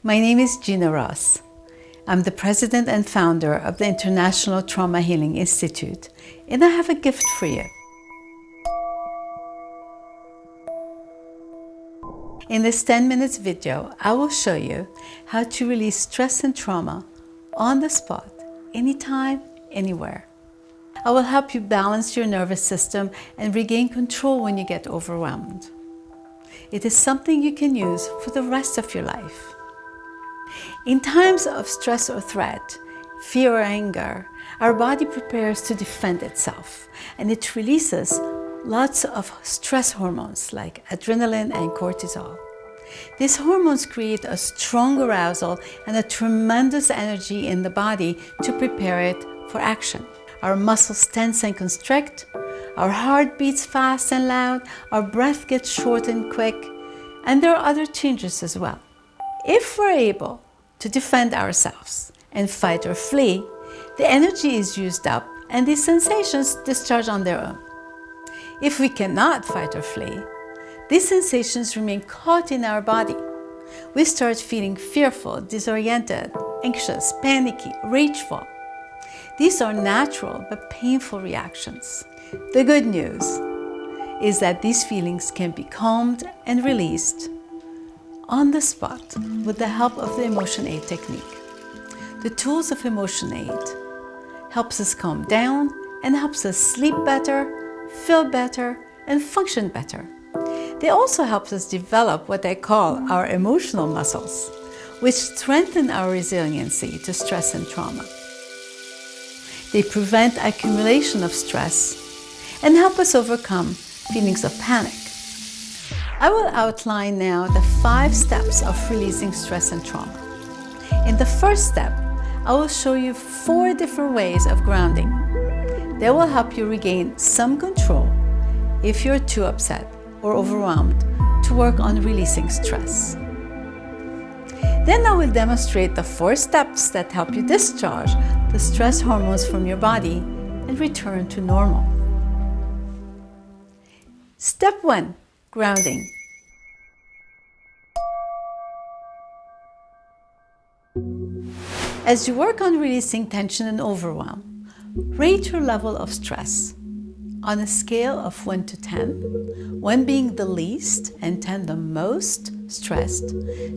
My name is Gina Ross. I'm the president and founder of the International Trauma Healing Institute, and I have a gift for you. In this 10 minutes video, I will show you how to release stress and trauma on the spot, anytime, anywhere. I will help you balance your nervous system and regain control when you get overwhelmed. It is something you can use for the rest of your life. In times of stress or threat, fear or anger, our body prepares to defend itself, and it releases lots of stress hormones like adrenaline and cortisol. These hormones create a strong arousal and a tremendous energy in the body to prepare it for action. Our muscles tense and constrict, our heart beats fast and loud, our breath gets short and quick, and there are other changes as well. If we're able to defend ourselves and fight or flee, the energy is used up and these sensations discharge on their own. If we cannot fight or flee, these sensations remain caught in our body. We start feeling fearful, disoriented, anxious, panicky, rageful. These are natural but painful reactions. The good news is that these feelings can be calmed and released on the spot with the help of the EmotionAid technique. The tools of EmotionAid helps us calm down and helps us sleep better, feel better, and function better. They also help us develop what I call our emotional muscles, which strengthen our resiliency to stress and trauma. They prevent accumulation of stress and help us overcome feelings of panic. I will outline now the 5 steps of releasing stress and trauma. In the first step, I will show you 4 different ways of grounding. They will help you regain some control if you're too upset or overwhelmed to work on releasing stress. Then I will demonstrate the 4 steps that help you discharge the stress hormones from your body and return to normal. Step 1. Grounding. As you work on releasing tension and overwhelm, rate your level of stress. On a scale of 1 to 10, 1 being the least and 10 the most stressed,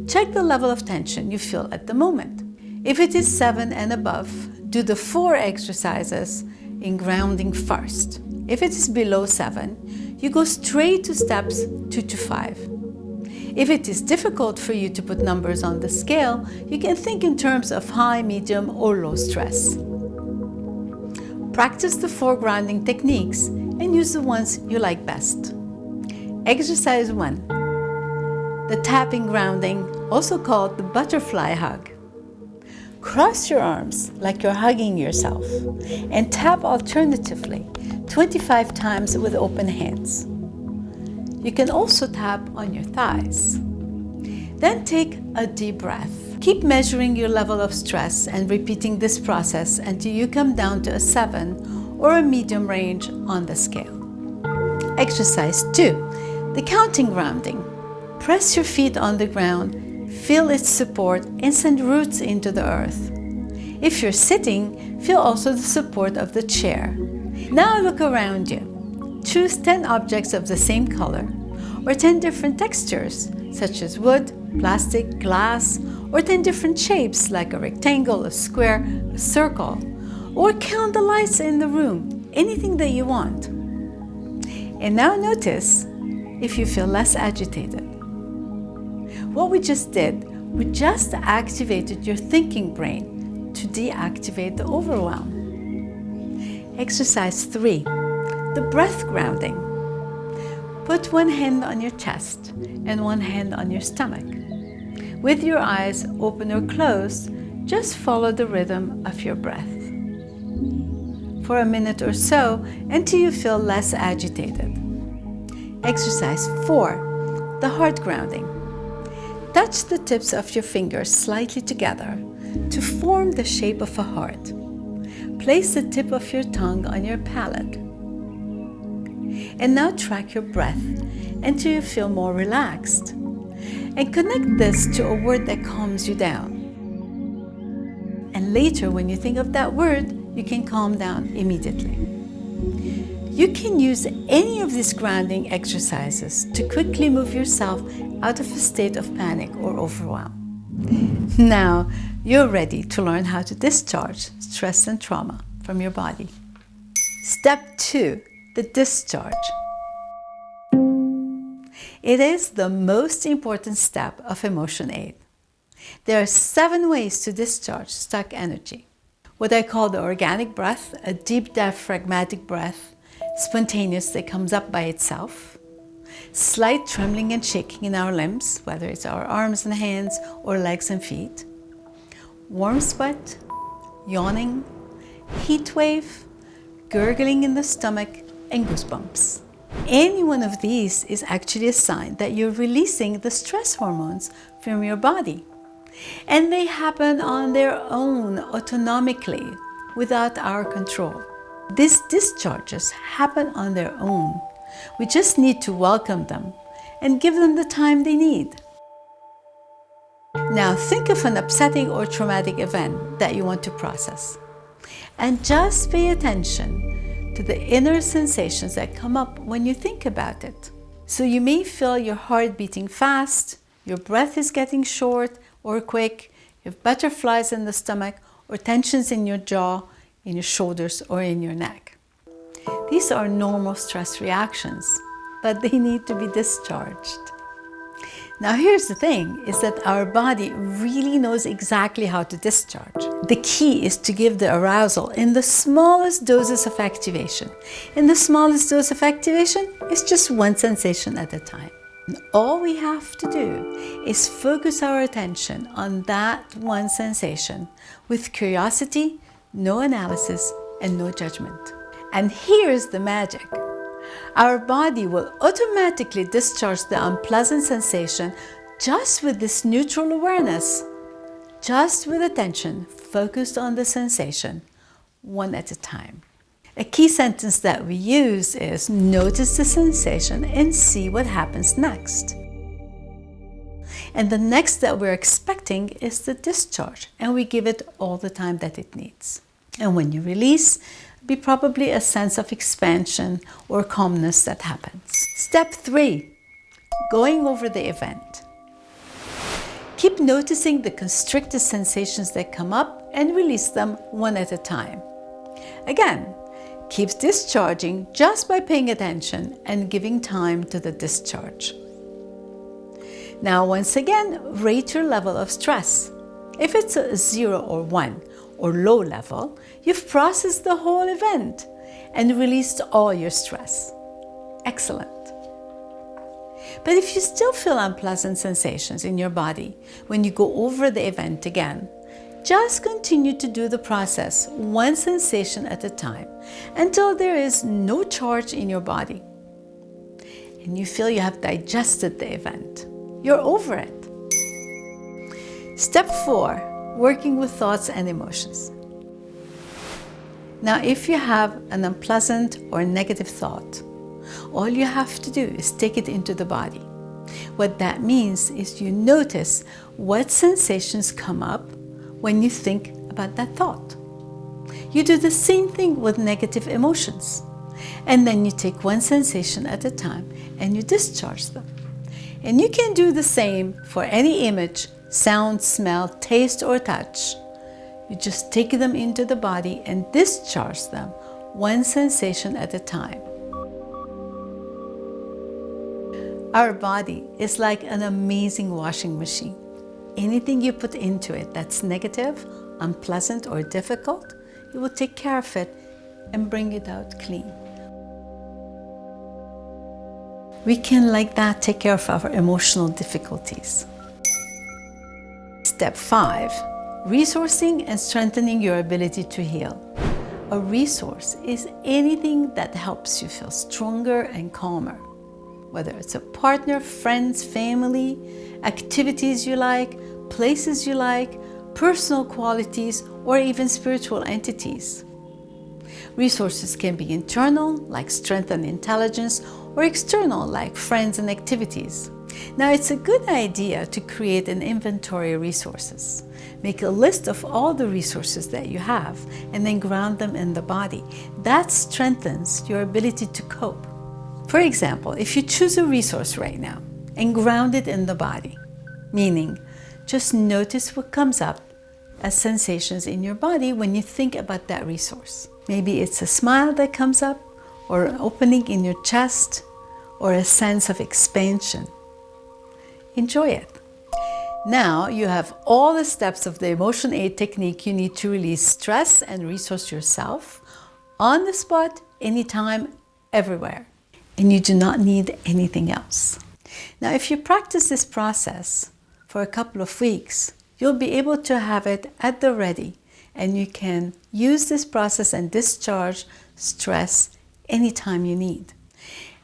check the level of tension you feel at the moment. If it is 7 and above, do the 4 exercises in grounding first. If it is below 7, you go straight to steps 2 to 5. If it is difficult for you to put numbers on the scale, you can think in terms of high, medium, or low stress. Practice the 4 grounding techniques and use the ones you like best. Exercise 1. The tapping grounding, also called the butterfly hug. Cross your arms like you're hugging yourself and tap alternatively 25 times with open hands. You can also tap on your thighs. Then take a deep breath. Keep measuring your level of stress and repeating this process until you come down to a 7 or a medium range on the scale. Exercise 2. The counting grounding. Press your feet on the ground, feel its support, and send roots into the earth. If you're sitting, feel also the support of the chair. Now look around you. Choose 10 objects of the same color or 10 different textures, such as wood, plastic, glass, or 10 different shapes like a rectangle, a square, a circle, or count the lights in the room, anything that you want. And now notice if you feel less agitated. What we just did, we just activated your thinking brain to deactivate the overwhelm. Exercise 3, the breath grounding. Put 1 hand on your chest and 1 hand on your stomach. With your eyes open or closed, just follow the rhythm of your breath for a minute or so until you feel less agitated. Exercise 4, the heart grounding. Touch the tips of your fingers slightly together to form the shape of a heart. Place the tip of your tongue on your palate. And now track your breath until you feel more relaxed. and connect this to a word that calms you down. And later, when you think of that word, you can calm down immediately. You can use any of these grounding exercises to quickly move yourself out of a state of panic or overwhelm. Now, you're ready to learn how to discharge stress and trauma from your body. Step 2, the discharge. It is the most important step of EmotionAid. There are 7 ways to discharge stuck energy. What I call the organic breath, a deep diaphragmatic breath, spontaneous that comes up by itself. Slight trembling and shaking in our limbs, whether it's our arms and hands or legs and feet. Warm sweat, yawning, heat wave, gurgling in the stomach, and goosebumps. Any one of these is actually a sign that you're releasing the stress hormones from your body. And they happen on their own, autonomically, without our control. These discharges happen on their own. We just need to welcome them and give them the time they need. Now think of an upsetting or traumatic event that you want to process. And just pay attention to the inner sensations that come up when you think about it. So you may feel your heart beating fast, your breath is getting short or quick, you have butterflies in the stomach or tensions in your jaw, in your shoulders or in your neck. These are normal stress reactions, but they need to be discharged. Now here's the thing, is that our body really knows exactly how to discharge. The key is to give the arousal in the smallest doses of activation. And the smallest dose of activation is just one sensation at a time. And all we have to do is focus our attention on that one sensation with curiosity, no analysis, and no judgment. And here's the magic. Our body will automatically discharge the unpleasant sensation just with this neutral awareness, just with attention focused on the sensation, one at a time. A key sentence that we use is, notice the sensation and see what happens next. And the next that we're expecting is the discharge, and we give it all the time that it needs. And when you release, be probably a sense of expansion or calmness that happens. Step 3, going over the event. Keep noticing the constricted sensations that come up and release them one at a time. Again, keep discharging just by paying attention and giving time to the discharge. Now, once again, rate your level of stress. If it's a 0 or 1, or low level, you've processed the whole event and released all your stress. Excellent. But if you still feel unpleasant sensations in your body when you go over the event again, just continue to do the process one sensation at a time until there is no charge in your body and you feel you have digested the event. You're over it. Step 4. Working with thoughts and emotions. Now, if you have an unpleasant or negative thought, all you have to do is take it into the body. What that means is you notice what sensations come up when you think about that thought. You do the same thing with negative emotions. And then you take one sensation at a time and you discharge them. And you can do the same for any image, sound, smell, taste, or touch. You just take them into the body and discharge them one sensation at a time. Our body is like an amazing washing machine. Anything you put into it that's negative, unpleasant, or difficult, it will take care of it and bring it out clean. We can, like that, take care of our emotional difficulties. Step 5, resourcing and strengthening your ability to heal. A resource is anything that helps you feel stronger and calmer, whether it's a partner, friends, family, activities you like, places you like, personal qualities, or even spiritual entities. Resources can be internal, like strength and intelligence, or external, like friends and activities. Now, it's a good idea to create an inventory of resources. Make a list of all the resources that you have and then ground them in the body. That strengthens your ability to cope. For example, if you choose a resource right now and ground it in the body, meaning just notice what comes up as sensations in your body when you think about that resource. Maybe it's a smile that comes up, or an opening in your chest, or a sense of expansion. Enjoy it. Now you have all the steps of the EmotionAid technique you need to release stress and resource yourself on the spot, anytime, everywhere. And you do not need anything else. Now, if you practice this process for a couple of weeks, you'll be able to have it at the ready, and you can use this process and discharge stress anytime you need.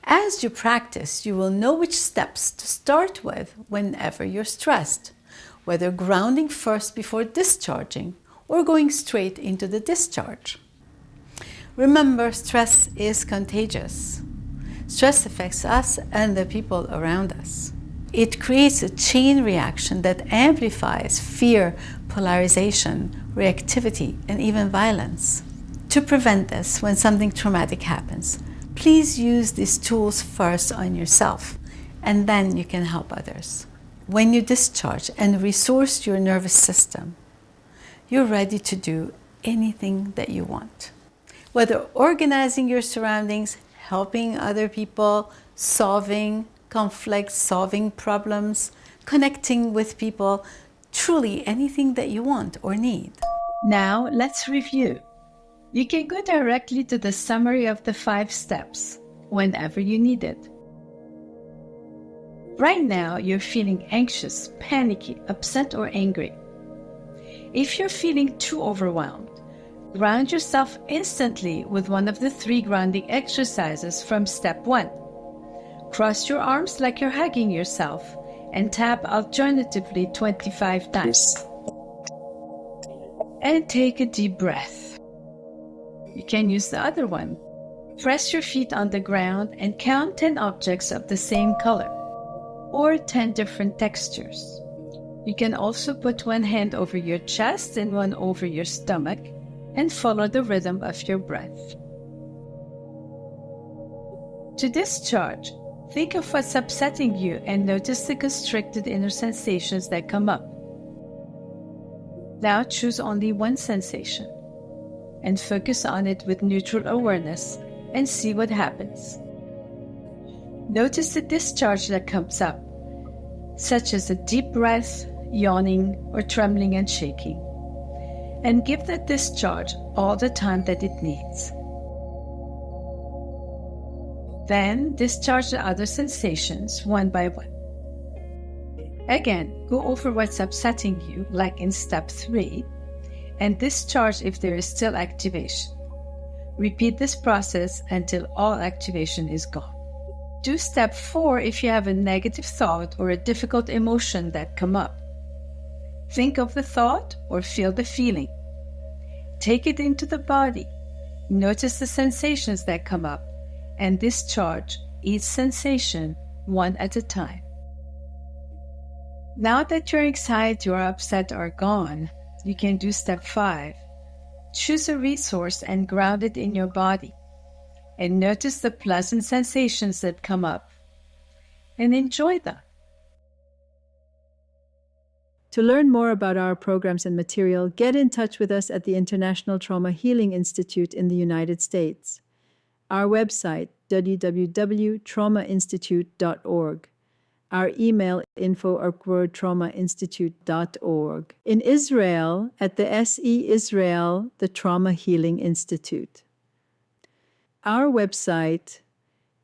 As you practice, you will know which steps to start with whenever you're stressed, whether grounding first before discharging or going straight into the discharge. Remember, stress is contagious. Stress affects us and the people around us. It creates a chain reaction that amplifies fear, polarization, reactivity, and even violence. To prevent this, when something traumatic happens, please use these tools first on yourself, and then you can help others. When you discharge and resource your nervous system, you're ready to do anything that you want. Whether organizing your surroundings, helping other people, solving conflicts, solving problems, connecting with people, truly anything that you want or need. Now let's review. You can go directly to the summary of the 5 steps whenever you need it. Right now, you're feeling anxious, panicky, upset, or angry. If you're feeling too overwhelmed, ground yourself instantly with one of the 3 grounding exercises from step 1. Cross your arms like you're hugging yourself and tap alternatively 25 times. And take a deep breath. You can use the other one. Press your feet on the ground and count 10 objects of the same color or 10 different textures. You can also put one hand over your chest and one over your stomach and follow the rhythm of your breath. To discharge, think of what's upsetting you and notice the constricted inner sensations that come up. Now choose only one sensation and focus on it with neutral awareness and see what happens. Notice the discharge that comes up, such as a deep breath, yawning, or trembling and shaking, and give that discharge all the time that it needs. Then discharge the other sensations one by one. Again, go over what's upsetting you, like in step 3, and discharge if there is still activation. Repeat this process until all activation is gone. Do step 4 if you have a negative thought or a difficult emotion that come up. Think of the thought or feel the feeling. Take it into the body. Notice the sensations that come up and discharge each sensation one at a time. Now that your anxiety or upset are gone, you can do step 5. Choose a resource and ground it in your body. And notice the pleasant sensations that come up. And enjoy them. To learn more about our programs and material, get in touch with us at the International Trauma Healing Institute in the United States. Our website, www.traumainstitute.org. Our email, info@traumainstitute.org. In Israel, at the SE Israel, the Trauma Healing Institute. Our website,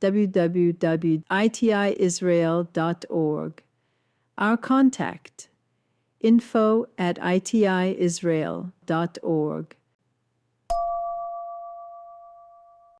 www.itiisrael.org. Our contact, info@itiisrael.org.